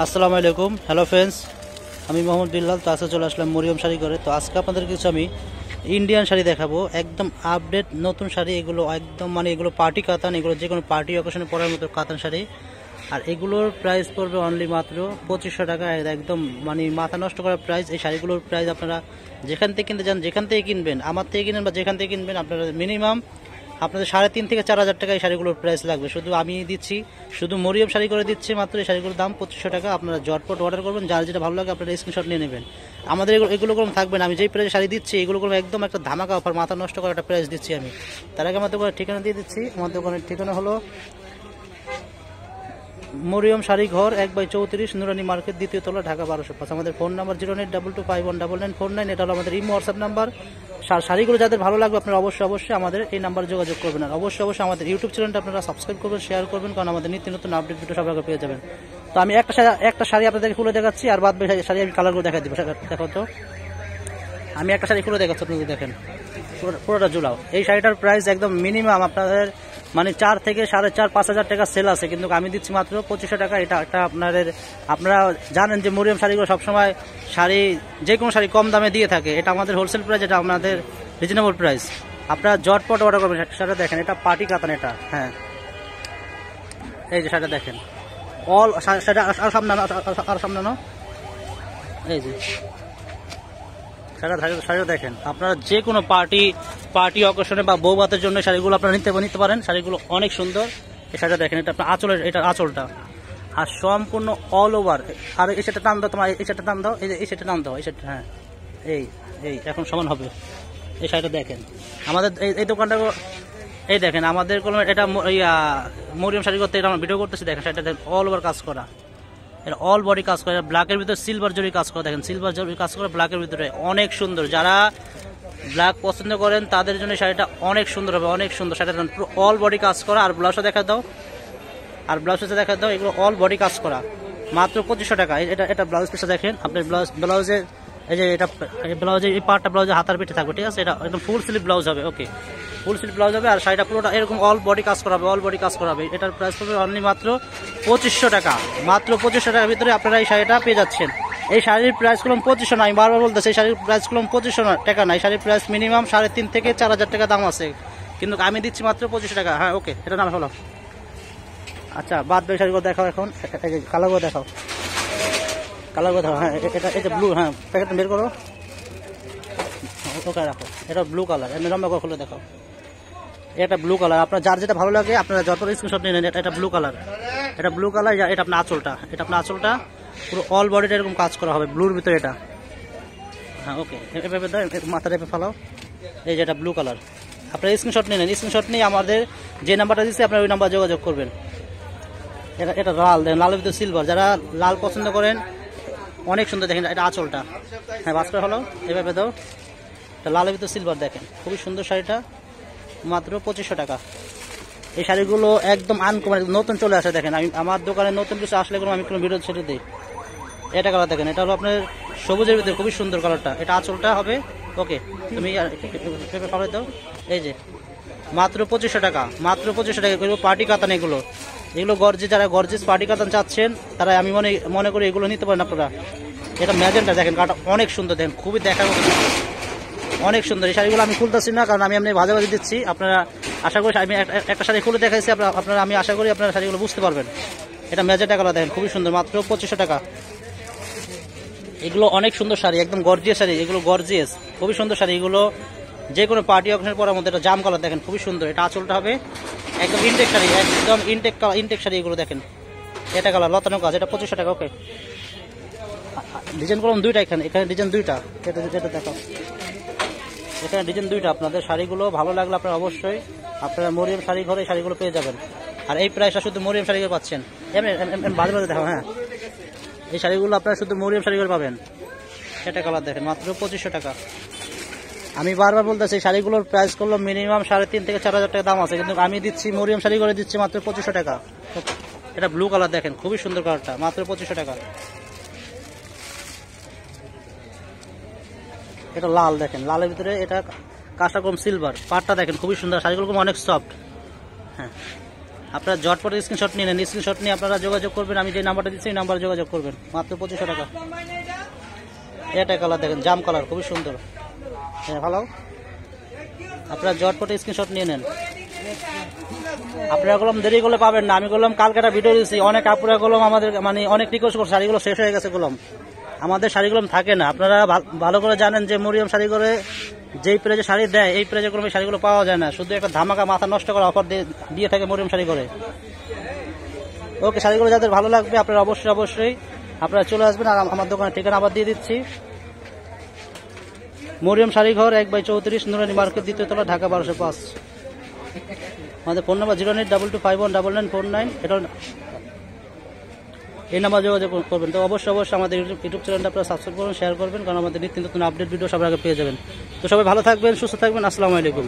আসসালামু আলাইকুম। Hello friends, আমি মোহাম্মদ বিল্লাল। তো আজকে চলে আসলাম মরিয়ম শাড়ি করে। তো আজকে আপনাদের কিছু আমি ইন্ডিয়ান শাড়ি দেখাবো, একদম আপডেট নতুন শাড়ি। এগুলো একদম এগুলো পার্টি কাতান, এগুলো যে কোনো পার্টি অকেশনে পরার মতো কাতান শাড়ি। আর এগুলোর প্রাইস পড়বে অনলি মাত্র 2500 টাকা। একদম মাথা নষ্ট করার প্রাইস। এই শাড়িগুলোর প্রাইস আপনারা যেখান থেকে কিনতে যান, যেখান থেকে কিনবেন, আমার থেকে কিনবেন বা যেখান থেকে কিনবেন, আপনারা মিনিমাম আপনাদের 3,500 থেকে 4,000 টাকা এই শাড়িগুলোর প্রাইস লাগবে। শুধু আমি দিচ্ছি, শুধু মরিয়ম শাড়ি করে দিচ্ছি মাত্র। এই শাড়িগুলোর দাম 2500 টাকা। আপনারা জটপট অর্ডার করবেন, যার যেটা ভালো লাগে আপনারা স্ক্রিনশট নিয়ে নেবেন। আমাদের এগুলো কোনো থাকবে না। আমি যেই প্রাইসে শাড়ি দিচ্ছি এগুলো কোনো একদম একটা ধামাকা অফার, মাথা নষ্ট করা একটা প্রাইস দিচ্ছি আমি। তার আগে আমার দোকানের ঠিকানা দিয়ে দিচ্ছি। আমার দোকানের ঠিকানা হলো মরিয়ম শাড়ি ঘর 1/34 নুরানি মার্কেট, দ্বিতীয় তলা, ঢাকা 1205। আমাদের ফোন নাম্বার 08225199949। এটা হলো আমাদের ইমো হোয়াটসঅ্যাপ নাম্বার। শাড়িগুলো যাদের ভালো লাগবে আপনারা অবশ্যই আমাদের এই নাম্বারে যোগাযোগ করবেন। আর অবশ্যই আমাদের ইউটিউব চ্যানেলটা আপনারা সাবস্ক্রাইব করবেন, শেয়ার করবেন, কারণ আমাদের নিত্য নতুন আপডেট ভিডিও সবার আগে পেয়ে যাবেন। তো আমি একটা শাড়ি আপনাদেরকে খুলে দেখাচ্ছি, আর বাদ বাকি শাড়ি আমি কালারগুলো দেখা দিব। দেখো তো, আমি একটা শাড়ি খুলে দেখাচ্ছি, আপনাদের দেখেন পুরোটা জুলাও। এই শাড়িটার প্রাইস একদম মিনিমাম আপনাদের 4 থেকে 4,500-5,000 টাকা সেল আছে, কিন্তু আমি দিচ্ছি মাত্র 2500 টাকা। এটা একটা আপনারা জানেন যে মরিয়ম শাড়িগুলো সবসময় যে কোনো শাড়ি কম দামে দিয়ে থাকে। এটা আমাদের হোলসেল প্রাইস, এটা আপনাদের রিজনেবল প্রাইস। আপনারা জটপট অর্ডার করবেন। শাড়িটা দেখেন, এটা পার্টি কাতান। এটা হ্যাঁ, এই যে শাড়িটা দেখেন, অল শাড়িটা আর সামনে এই যে শাড়িটা দেখেন। আপনারা যে কোনো পার্টি অকেশনে বা বৌভাতের জন্য শাড়িগুলো আপনারা নিতে পারেন। শাড়িগুলো অনেক সুন্দর। এই শাড়িটা দেখেন, এটা আপনার এটা আঁচলটা, আর সম্পূর্ণ অল ওভার। আর এই সেটা টান দাও, তোমার এই সেটা টান দাও, এই সেটা টান দাও, এই সেটা, হ্যাঁ এই এখন সমান হবে। এই শাড়িটা দেখেন, আমাদের এই দোকানটা এই দেখেন, আমাদের কোনো এটা মরিয়ম শাড়ি করতে এটা আমরা ভিডিও করতেছি। দেখেন শাড়িটা দেখেন, অল ওভার কাজ করা, এটা অল বডি কাজ করে, ব্ল্যাকের ভিতরে সিলভার জরি কাজ করে। দেখেন সিলভার জরি কাজ করে ব্ল্যাকের ভিতরে, অনেক সুন্দর। যারা ব্ল্যাক পছন্দ করেন তাদের জন্য শাড়িটা অনেক সুন্দর হবে, অনেক সুন্দর। শাড়িটা পুরো অল বডি কাজ করা। আর ব্লাউজটা দেখা দাও, এগুলো অল বডি কাজ করা, মাত্র 2500 টাকা। এটা ব্লাউজ পিসটা দেখেন, আপনার ব্লাউজের এই যে এটা ব্লাউজের এই পার্টটা ব্লাউজের হাতার পিঠে থাকবে, ঠিক আছে। এটা একদম ফুল স্লিভ ব্লাউজ হবে, ওকে, ফুল স্লিভ ব্লাউজ হবে। আর শাড়িটা পুরোটা এরকম অল বডি কাজ করা হবে, এটার প্রাইস পড়বে অনলি মাত্র 2500 টাকা। মাত্র 2500 টাকার ভিতরে আপনারা এই শাড়িটা পেয়ে যাচ্ছেন। এই শাড়ির প্রাইস করলাম 2500 না, আমি বারবার বলতেছি এই শাড়ির প্রাইস করলাম 2500 টাকা না। এই শাড়ির প্রাইস মিনিমাম 3,500 থেকে 4,000 টাকা দাম আছে, কিন্তু আমি দিচ্ছি মাত্র 2500 টাকা। হ্যাঁ ওকে, এটা নাম হলো। আচ্ছা, বাদ বাকি শাড়িগুলো দেখাও। এখন কালারগুলো দেখাও, হ্যাঁ এটা ব্লু, হ্যাঁ প্যাকেটটা বের করো, ওকে রাখো। এটা ব্লু কালার, এমনি লম্বা করে খুলে দেখাও। এটা ব্লু কালার, আপনার যার যেটা ভালো লাগে আপনারা যত স্ক্রিনশট নিয়ে নেন। এটা ব্লু কালার, এটা আপনার আঁচলটা পুরো অল বডিটা এরকম কাজ করা হবে ব্লুর ভিতরে এটা। হ্যাঁ ওকে, এভাবে দাও, মাথাটা এভাবে ফালাও। এই যে এটা ব্লু কালার, আপনারা স্ক্রিনশট নিয়ে নেন। স্ক্রিনশট নিয়ে আমাদের যে নাম্বারটা দিচ্ছি আপনারা ওই নাম্বার যোগাযোগ করবেন। এটা লাল, দেখেন লালের ভিতরে সিলভার, যারা লাল পছন্দ করেন অনেক সুন্দর। দেখেন এটা আঁচলটা, হ্যাঁ বাস্টার হলো, এভাবে দাও। এটা লালের ভিতরে সিলভার, দেখেন খুবই সুন্দর শাড়িটা, মাত্র 2500 টাকা। এই শাড়িগুলো একদম আনকমন, নতুন চলে আসে। দেখেন আমার দোকানে নতুন কিছু আসলে আমি কোনো ভিডিও ছেড়ে দিই। এটা কালার দেখেন, এটা হলো আপনার সবুজের ভিতরে, খুবই সুন্দর কালারটা। এটা আঁচলটা হবে, ওকে, তুমি ফালাই দাও। এই যে মাত্র 2500 টাকা, মাত্র 2500 টাকা। এগুলো পার্টি কাতান, এগুলো যারা গর্জিস পার্টি কাতান চাচ্ছেন তারা আমি মনে করি এগুলো নিতে পারেন আপনারা। এটা ম্যাজেন্টা, দেখেন কাটা অনেক সুন্দর, দেখেন খুবই দেখার মতো, অনেক সুন্দর। এই শাড়িগুলো আমি খুলতেছি না, কারণ আমি ভাজাভাজি দিচ্ছি। আপনারা আশা করি, আমি একটা শাড়ি খুলে দেখাইছি, আপনারা আমি আশা করি আপনারা শাড়িগুলো বুঝতে পারবেন। এটা ম্যাজেন্টা কালার, দেখেন খুবই সুন্দর, মাত্র 2500 টাকা। এগুলো অনেক সুন্দর শাড়ি, একদম গর্জিয়াস শাড়ি, এগুলো গর্জিয়াস, খুবই সুন্দর শাড়ি। এগুলো যে কোনো পার্টি অকেশনের পরার মধ্যে। এটা জাম কালার, দেখেন খুবই সুন্দর। এটা আঁচলটা হবে একদম ইনটেক শাড়ি, একদম ইনটেক শাড়ি। এগুলো দেখেন, এটা কালার লতানো কাজ, এটা 2500 টাকা, ওকে। ডিজাইন করলাম দুইটা, এখানে ডিজাইন দুইটা। এটা দেখো, এখানে ডিজাইন দুইটা। আপনাদের শাড়িগুলো ভালো লাগলে আপনারা অবশ্যই আপনারা মরিয়ম শাড়ি ঘরে শাড়িগুলো পেয়ে যাবেন। আর এই প্রাইসটা শুধু মরিয়ম শাড়ি ঘরে পাচ্ছেন। বাজে দেখো, হ্যাঁ এই শাড়িগুলো আপনারা শুধু মরিয়ম শাড়ি ঘরে পাবেন। এটা কালার দেখেন, মাত্র 2500 টাকা। আমি বারবার বলতেছি শাড়িগুলোর প্রাইস করলো মিনিমাম 3,500 থেকে 4,000 টাকা দাম আছে, কিন্তু আমি দিচ্ছি মরিয়ম শাড়ি করে দিচ্ছি মাত্র 2500 টাকা। এটা ব্লু কালার, দেখেন খুবই সুন্দর কালারটা, মাত্র 2500 টাকা। এটা লাল, দেখেন লালের ভিতরে এটা কাঁচা কম সিলভার, পাটটা দেখেন খুবই সুন্দর। শাড়িগুলো অনেক সফট, হ্যাঁ আপনারা ঝটপট স্ক্রিনশট নিয়ে নেন, স্ক্রিনশট নিয়ে আপনারা যোগাযোগ করবেন, আমি যে নাম্বারটা দিচ্ছি এই নাম্বারে যোগাযোগ করবেন, মাত্র 2500 টাকা। এটা কালার দেখেন, জাম কালার, খুবই সুন্দর। হ্যাঁ ভালো, আপনারা ঝটপট স্ক্রিনশট নিয়ে নেন। আপনারা কলম দেরি করলে পাবেন না, আমি বললাম কালকে একটা ভিডিও দিচ্ছি, অনেক আপুরা কলম আমাদের মানে অনেক রিকোয়েস্ট করছে, শাড়িগুলো শেষ হয়ে গেছে কলম, আমাদের শাড়িগুলো থাকে না। আপনারা ভালো করে জানেন যে মরিয়ম শাড়ি করে যেই প্রাইজে শাড়ি দেয় এই প্রাইজে কোনো শাড়িগুলো পাওয়া যায় না, শুধু একটা ধামাকা মাথা নষ্ট করা অফার দিয়ে থাকে মরিয়ম শাড়ি করে। ওকে, শাড়িগুলো যাদের ভালো লাগবে আপনারা অবশ্যই আপনারা চলে আসবেন। আর আমার দোকানের ঠিকানা আবার দিয়ে দিচ্ছি, মরিয়ম শাড়িঘর 1/34 নুরানি মার্কেট, দ্বিতীয় তলা, ঢাকা 1205। আমাদের ফোন নাম্বার 09822519949, এটা এই নাম্বার যোগাযোগ করবেন। তো অবশ্যই আমাদের ইউটিউব চ্যানেলটা আপনারা সাবস্ক্রাইব করবেন, শেয়ার করবেন, কারণ আমাদের নিত্য নতুন আপডেট ভিডিও সবার আগে পেয়ে যাবেন। তো সবাই ভালো থাকবেন, সুস্থ থাকবেন, আসসালামু আলাইকুম।